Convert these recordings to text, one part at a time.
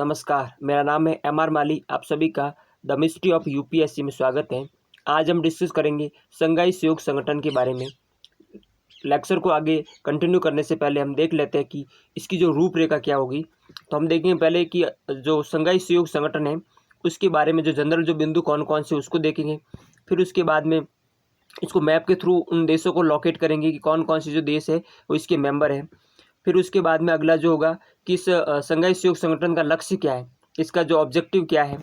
नमस्कार, मेरा नाम है एम.आर. माली। आप सभी का द मिस्ट्री ऑफ यूपीएससी में स्वागत है। आज हम डिस्कस करेंगे संघाई सहयोग संगठन के बारे में। लेक्चर को आगे कंटिन्यू करने से पहले हम देख लेते हैं कि इसकी जो रूपरेखा क्या होगी। तो हम देखेंगे पहले कि जो संघाई सहयोग संगठन है उसके बारे में जो जनरल जो बिंदु कौन कौन से उसको देखेंगे। फिर उसके बाद में इसको मैप के थ्रू उन देशों को लोकेट करेंगे कि कौन कौन से जो देश है वो इसके मेंबर हैं। फिर उसके बाद में अगला जो होगा कि इस संघाई सहयोग संगठन का लक्ष्य क्या है, इसका जो ऑब्जेक्टिव क्या है।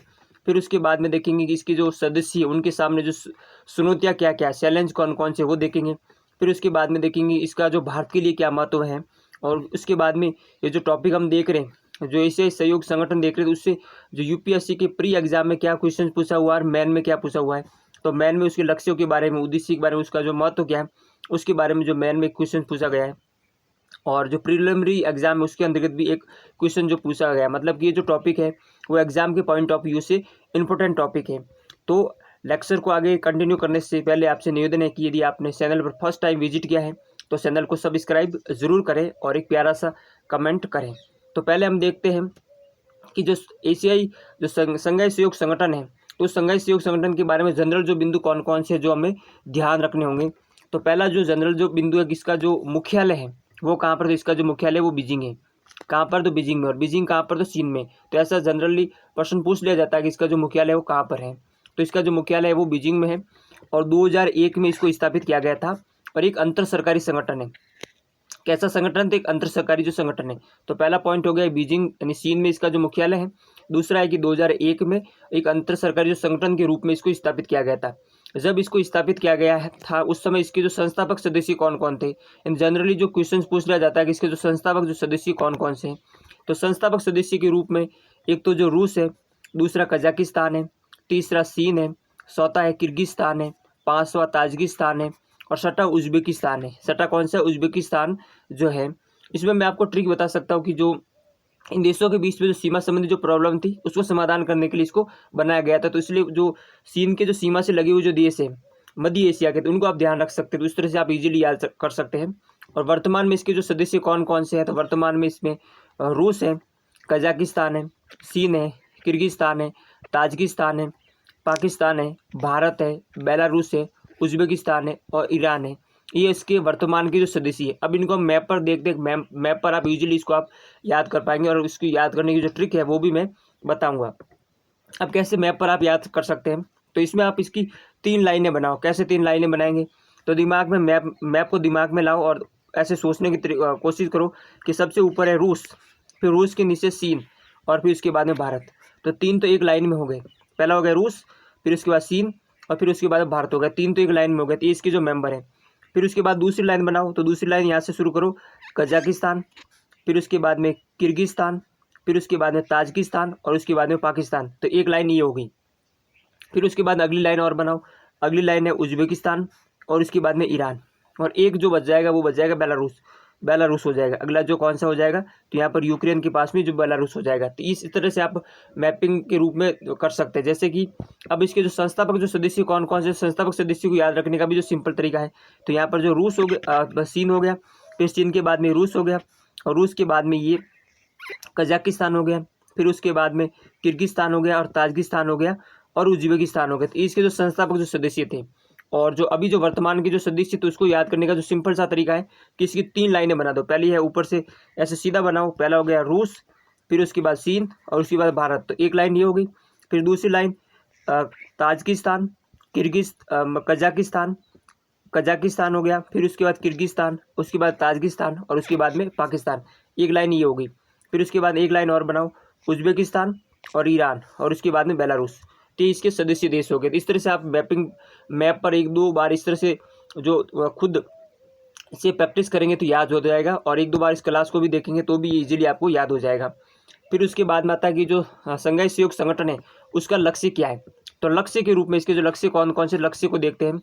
फिर उसके बाद में देखेंगे कि इसके जो सदस्य हैं उनके सामने जो चुनौतियाँ क्या क्या, चैलेंज कौन कौन से, वो देखेंगे। फिर उसके बाद में देखेंगे इसका जो भारत के लिए क्या महत्व है। और उसके बाद में ये जो टॉपिक हम देख रहे हैं, जो ऐसे सहयोग संगठन देख रहे हैं, तो उससे जो यूपीएससी के प्री एग्जाम में क्या क्वेश्चन पूछा हुआ है और मेन में क्या पूछा हुआ है। तो मेन में उसके लक्ष्यों के बारे में, उद्देश्य के बारे में, उसका जो महत्व क्या है उसके बारे में जो मेन में क्वेश्चन पूछा गया है। और जो प्रीलिमिनरी एग्जाम है उसके अंतर्गत भी एक क्वेश्चन जो पूछा गया है। मतलब कि ये जो टॉपिक है वो एग्जाम के पॉइंट ऑफ व्यू से इम्पोर्टेंट टॉपिक है। तो लेक्चर को आगे कंटिन्यू करने से पहले आपसे निवेदन है कि यदि आपने चैनल पर फर्स्ट टाइम विजिट किया है तो चैनल को सब्सक्राइब ज़रूर करें और एक प्यारा सा कमेंट करें। तो पहले हम देखते हैं कि जो एशियाई जो संघाई सहयोग संगठन है, तो संघाई सहयोग संगठन के बारे में जनरल जो बिंदु कौन कौन से जो हमें ध्यान रखने होंगे। तो पहला जो जनरल जो बिंदु है कि इसका जो मुख्यालय है वो कहाँ पर, तो इसका जो मुख्यालय वो बीजिंग है। कहाँ पर, तो बीजिंग में। और बीजिंग कहाँ पर, तो चीन में। तो ऐसा जनरली प्रश्न पूछ लिया जाता है कि इसका जो मुख्यालय है वो कहाँ पर है। तो इसका जो मुख्यालय है वो बीजिंग में है और 2001 में इसको स्थापित किया गया था। और एक अंतर सरकारी संगठन है। कैसा संगठन, तो एक अंतर सरकारी जो संगठन है। तो पहला पॉइंट हो गया बीजिंग यानी चीन में इसका जो मुख्यालय है। दूसरा है कि 2001 में एक अंतर सरकारी जो संगठन के रूप में इसको स्थापित किया गया था। जब इसको स्थापित किया गया था उस समय इसके जो संस्थापक सदस्य कौन कौन थे। जनरली जो क्वेश्चन पूछ लिया जाता है कि इसके जो संस्थापक जो सदस्य कौन कौन से हैं। तो संस्थापक सदस्य के रूप में एक तो जो रूस है, दूसरा कजाकिस्तान है, तीसरा चीन है, चौथा है किर्गिस्तान है, पांचवा ताजिकिस्तान है और छठा उज्बेकिस्तान है। छठा कौन सा, उज्बेकिस्तान जो है। इसमें मैं आपको ट्रिक बता सकता हूँ कि जो इन देशों के बीच में जो सीमा संबंधी जो प्रॉब्लम थी उसको समाधान करने के लिए इसको बनाया गया था। तो इसलिए जो चीन के जो सीमा से लगे हुए जो देश है मध्य एशिया के, तो उनको आप ध्यान रख सकते हैं। तो इस तरह से आप इजीली याद कर सकते हैं। और वर्तमान में इसके जो सदस्य कौन कौन से हैं, तो वर्तमान में इसमें रूस है, कजाकिस्तान है, चीन है, किर्गिस्तान है, ताजिकिस्तान है, पाकिस्तान है, भारत है, बेलारूस है, उज्बेकिस्तान है और ईरान है। ये इसके वर्तमान के जो सदस्य है। अब इनको हम मैप पर देखते हैं। मैप पर आप इजीली इसको आप याद कर पाएंगे और इसकी याद करने की जो ट्रिक है वो भी मैं बताऊंगा। अब कैसे मैप पर आप याद कर सकते हैं, तो इसमें आप इसकी 3 लाइनें बनाओ। कैसे 3 लाइनें बनाएंगे, तो दिमाग में मैप को दिमाग में लाओ और ऐसे सोचने की कोशिश करो कि सबसे ऊपर है रूस, फिर रूस के नीचे चीन और फिर उसके बाद में भारत। तो 3 तो एक लाइन में हो गए। पहला हो गया रूस, फिर उसके बाद चीन और फिर उसके बाद भारत हो गया। 3 तो एक लाइन में हो गए। तो इसके जो मेंबर हैं। फिर उसके बाद दूसरी लाइन बनाओ। तो दूसरी लाइन यहाँ से शुरू करो, कजाकिस्तान, फिर उसके बाद में किर्गिस्तान, फिर उसके बाद में ताजिकिस्तान और उसके बाद में पाकिस्तान। तो एक लाइन ये हो गई। फिर उसके बाद अगली लाइन और बनाओ। अगली लाइन है उज्बेकिस्तान और उसके बाद में ईरान। और एक जो बच जाएगा वो बच जाएगा बेलारूस हो जाएगा। अगला जो कौन सा हो जाएगा, तो यहाँ पर यूक्रेन के पास में जो बेलारूस हो जाएगा। तो इस तरह से आप मैपिंग के रूप में कर सकते हैं। जैसे कि अब इसके जो संस्थापक जो सदस्य कौन कौन से, संस्थापक सदस्य को याद रखने का भी जो सिंपल तरीका है। तो यहाँ पर जो रूस हो गया, चीन हो गया, फिर चीन के बाद में रूस हो गया और रूस के बाद में ये कजाकिस्तान हो गया, फिर उसके बाद में किर्गिस्तान हो गया और ताजिकिस्तान हो गया और उज्बेकिस्तान हो गया। तो इसके जो संस्थापक जो सदस्य थे और जो अभी जो वर्तमान के जो सदस्य, तो उसको याद करने का जो सिंपल सा तरीका है कि इसकी 3 लाइनें बना दो। पहली है ऊपर से ऐसे सीधा बनाओ। पहला हो गया रूस, फिर उसके बाद चीन और उसके बाद भारत। तो एक लाइन ये हो गई। फिर दूसरी लाइन ताजिकिस्तान, कजाकिस्तान हो गया, फिर उसके बाद किर्गिस्तान, उसके बाद ताजिकिस्तान और उसके बाद में पाकिस्तान। एक लाइन ये हो गई। फिर उसके बाद एक लाइन और बनाओ, उज्बेकिस्तान और ईरान और उसके बाद में बेलारूस। तो इसके सदस्य देश हो गए। तो इस तरह से आप मैप पर 1-2 बार इस तरह से जो खुद से प्रैक्टिस करेंगे तो याद हो जाएगा और 1-2 बार इस क्लास को भी देखेंगे तो भी इजीली आपको याद हो जाएगा। फिर उसके बाद में आता है कि जो संघाई सहयोग संगठन है उसका लक्ष्य क्या है। तो लक्ष्य के रूप में इसके जो लक्ष्य कौन कौन से लक्ष्य को देखते हैं।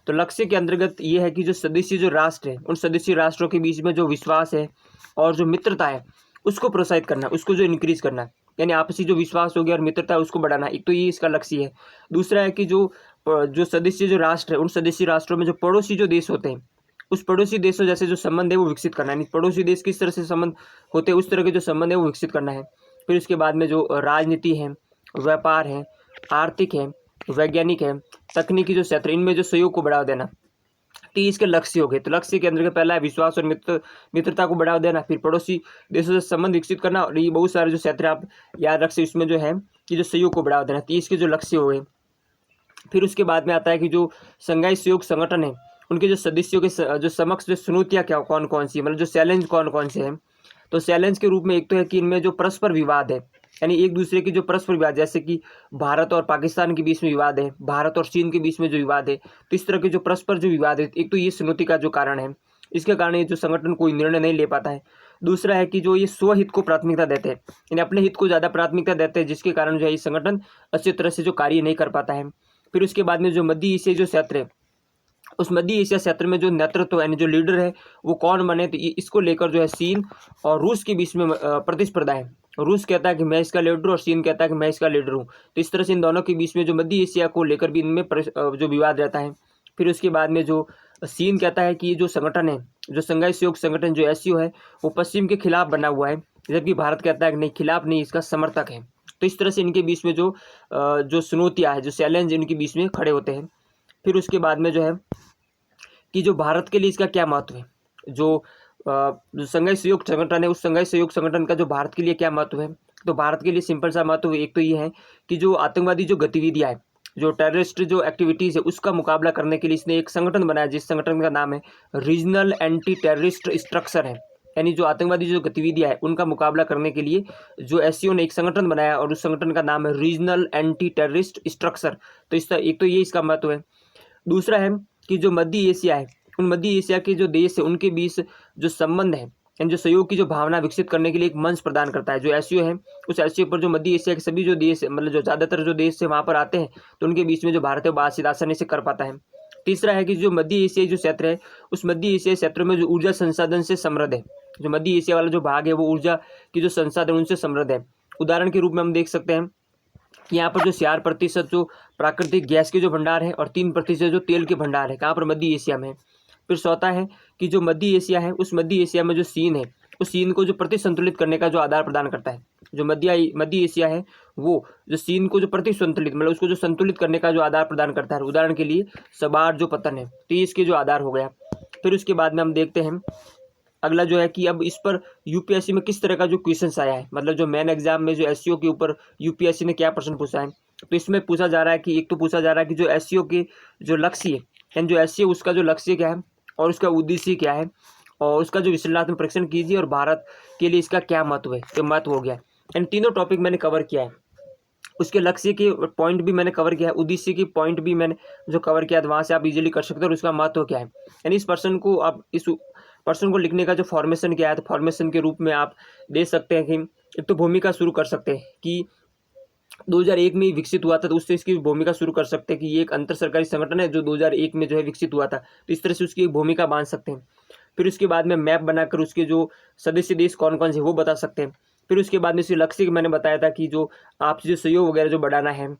तो लक्ष्य के अंतर्गत ये है कि जो सदस्य जो राष्ट्र है उन सदस्य राष्ट्रों के बीच में जो विश्वास है और जो मित्रता है उसको प्रोत्साहित करना, उसको जो इंक्रीज करना, यानी आपसी जो विश्वास हो गया और मित्रता है उसको बढ़ाना। एक तो ये इसका लक्ष्य है। दूसरा है कि जो सदस्य जो राष्ट्र है उन सदस्य राष्ट्रों में जो पड़ोसी जो देश होते हैं उस पड़ोसी देशों जैसे जो संबंध है वो विकसित करना है। पड़ोसी देश किस तरह से संबंध होते हैं उस तरह के जो संबंध है वो विकसित करना है। फिर उसके बाद में जो राजनीति है, व्यापार है, आर्थिक है, वैज्ञानिक है, तकनीकी जो क्षेत्र, इनमें जो सहयोग को बढ़ावा देना। 30 के लक्ष्य हो गए। तो लक्ष्य के अंदर का पहला है विश्वास और मित्रता को बढ़ावा देना, फिर पड़ोसी देशों से संबंध विकसित करना, और ये बहुत सारे जो क्षेत्र आप याद रख सकते, इसमें जो है कि जो सहयोग को बढ़ावा देना, 30 के जो लक्ष्य हो गए। फिर उसके बाद में आता है कि जो संघाई सहयोग संगठन है, उनके जो सदस्यों के जो समक्ष जो चुनौतियाँ क्या कौन कौन सी, मतलब जो चैलेंज कौन कौन से हैं। तो चैलेंज के रूप में एक तो है कि इनमें जो परस्पर विवाद है, यानी एक दूसरे के जो परस्पर विवाद, जैसे कि भारत और पाकिस्तान के बीच में विवाद है, भारत और चीन के बीच में जो विवाद है, तो इस तरह के जो परस्पर जो विवाद है, एक तो ये चुनौती का जो कारण है, इसके कारण ये जो संगठन कोई निर्णय नहीं ले पाता है। दूसरा है कि जो ये स्वहित को प्राथमिकता देते हैं, यानी अपने हित को ज़्यादा प्राथमिकता देते हैं, जिसके कारण जो है ये संगठन अच्छी तरह से जो कार्य नहीं कर पाता है। फिर उसके बाद में जो मध्य एशिया जो क्षेत्र है, उस मध्य एशिया क्षेत्र में जो नेतृत्व यानी जो लीडर है वो कौन बने, तो इसको लेकर जो है चीन और रूस के बीच में प्रतिस्पर्धा है। रूस कहता है कि मैं इसका लीडर हूँ और चीन कहता है कि मैं इसका लीडर हूँ। तो इस तरह से इन दोनों के बीच में जो मध्य एशिया को लेकर भी इनमें जो विवाद रहता है। फिर उसके बाद में जो चीन कहता है कि ये जो संगठन है, जो संघाई सहयोग संगठन जो एससीओ है, वो पश्चिम के खिलाफ बना हुआ है, जबकि भारत कहता है कि नहीं, खिलाफ नहीं, इसका समर्थक है। तो इस तरह से इनके बीच में जो चुनौतियाँ है, जो चैलेंज इनके बीच में खड़े होते हैं। फिर उसके बाद में जो है कि जो भारत के लिए इसका क्या महत्व है, जो संघाई सहयोग संगठन है, उस संघाई सहयोग संगठन का जो भारत के लिए क्या महत्व है। तो भारत के लिए सिंपल सा महत्व एक तो ये है कि जो आतंकवादी जो गतिविधियाँ है, जो टेररिस्ट जो एक्टिविटीज़ है, उसका मुकाबला करने के लिए इसने एक संगठन बनाया, जिस संगठन का नाम है रीजनल एंटी टेररिस्ट स्ट्रक्चर है। यानी जो आतंकवादी जो गतिविधियाँ है, उनका मुकाबला करने के लिए जो एससीओ ने एक संगठन बनाया, और उस संगठन का नाम है रीजनल एंटी टेररिस्ट स्ट्रक्चर। तो इसका एक तो ये इसका महत्व है। दूसरा है कि जो मध्य एशिया है, उन मध्य एशिया के जो देश है, उनके बीच जो संबंध है, यानी जो सहयोग की जो भावना विकसित करने के लिए एक मंच प्रदान करता है। जो एससीओ है, उस एससीओ पर जो मध्य एशिया के सभी जो देश, मतलब जो ज़्यादातर जो देश है वहाँ पर आते हैं, तो उनके बीच में जो भारत है बातचीत आसानी से कर पाता है। तीसरा है कि जो मध्य एशियाई जो क्षेत्र है, उस मध्य एशियाई क्षेत्र में जो ऊर्जा संसाधन से समृद्ध है, जो मध्य एशिया वाला जो भाग है वो ऊर्जा की जो संसाधन उनसे समृद्ध है। उदाहरण के रूप में हम देख सकते हैं कि यहाँ पर जो 4% जो प्राकृतिक गैस के जो भंडार है और 3% जो तेल के भंडार है, कहाँ पर, मध्य एशिया में। फिर चौथा है कि जो मध्य एशिया है, उस मध्य एशिया में जो चीन है, उस चीन को जो प्रतिसंतुलित करने का जो आधार प्रदान करता है। जो मध्य एशिया है, वो जो चीन को जो प्रतिसंतुलित, मतलब उसको जो संतुलित करने का जो आधार प्रदान करता है। उदाहरण के लिए सबार जो पतन है, तो इसके जो आधार हो गया। फिर उसके बाद में हम देखते हैं अगला जो है कि अब इस पर यूपीएससी में किस तरह का जो क्वेश्चंस आया है, मतलब जो मेन एग्जाम में जो एससीओ के ऊपर यूपीएससी ने क्या प्रश्न पूछा है। तो इसमें पूछा जा रहा है कि एक तो पूछा जा रहा है कि जो एससीओ के जो लक्ष्य है, यानी जो एससीओ उसका जो लक्ष्य क्या है और उसका उद्देश्य क्या है, और उसका जो विश्लेषणात्मक परीक्षण कीजिए, और भारत के लिए इसका क्या महत्व है। तो महत्व हो गया, इन तीनों टॉपिक मैंने कवर किया है। उसके लक्ष्य के पॉइंट भी मैंने कवर किया है, उद्देश्य की पॉइंट भी मैंने जो कवर किया है, वहाँ से आप इजीली कर सकते हो। और उसका महत्व क्या है, यानी इस पर्सन को आप इस पर्सन को लिखने का जो फॉर्मेशन क्या है, तो फॉर्मेशन के रूप में आप दे सकते हैं कि एक तो भूमिका शुरू कर सकते हैं कि 2001 में विकसित हुआ था, तो उससे इसकी भूमिका शुरू कर सकते हैं कि ये एक अंतर सरकारी संगठन है जो 2001 में जो है विकसित हुआ था, तो इस तरह से उसकी एक भूमिका बांध सकते हैं। फिर उसके बाद में मैप बनाकर उसके जो सदस्य देश कौन कौन से वो बता सकते हैं। फिर उसके बाद में इसके लक्ष्य मैंने बताया था कि जो आपसी जो सहयोग वगैरह जो बढ़ाना है,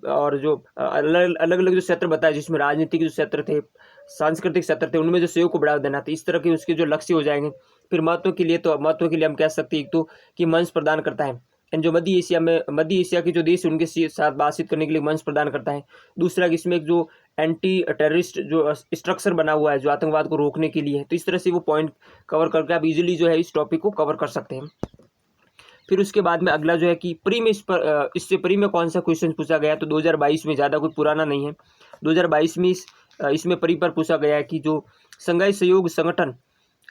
और जो अलग अलग जो क्षेत्र बताए, जिसमें राजनीतिक जो क्षेत्र थे, सांस्कृतिक क्षेत्र थे, उनमें जो सहयोग को बढ़ावा देना था, इस तरह के उसके जो लक्ष्य हो जाएंगे। फिर महत्व के लिए, तो महत्व के लिए हम कह सकते हैं एक तो कि मंच प्रदान करता है, एंड जो मध्य एशिया के जो देश उनके साथ बातचीत करने के लिए मंच प्रदान करता है। दूसरा कि इसमें एक जो एंटी टेररिस्ट जो स्ट्रक्चर बना हुआ है जो आतंकवाद को रोकने के लिए है, तो इस तरह से वो पॉइंट कवर करके आप इजीली जो है इस टॉपिक को कवर कर सकते हैं। फिर उसके बाद में अगला जो है कि प्री में इससे प्री में कौन सा क्वेश्चन पूछा गया, तो 2022 में, ज़्यादा कुछ पुराना नहीं है, 2022 में इसमें प्री पर पूछा गया है कि जो संघाई सहयोग संगठन,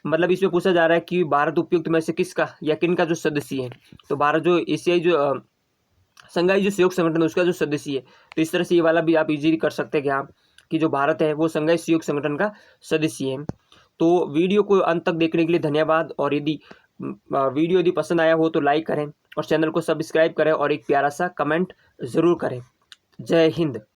मतलब इसमें पूछा जा रहा है कि भारत उपयुक्त में से किसका या किन का जो सदस्य है। तो भारत जो एशियाई जो संघाई जो सहयोग संगठन है उसका जो सदस्य है, तो इस तरह से ये वाला भी आप इजीली कर सकते हैं कि हाँ, कि जो भारत है वो संघाई सहयोग संगठन का सदस्य है। तो वीडियो को अंत तक देखने के लिए धन्यवाद, और यदि वीडियो पसंद आया हो तो लाइक करें और चैनल को सब्सक्राइब करें और एक प्यारा सा कमेंट ज़रूर करें। जय हिंद।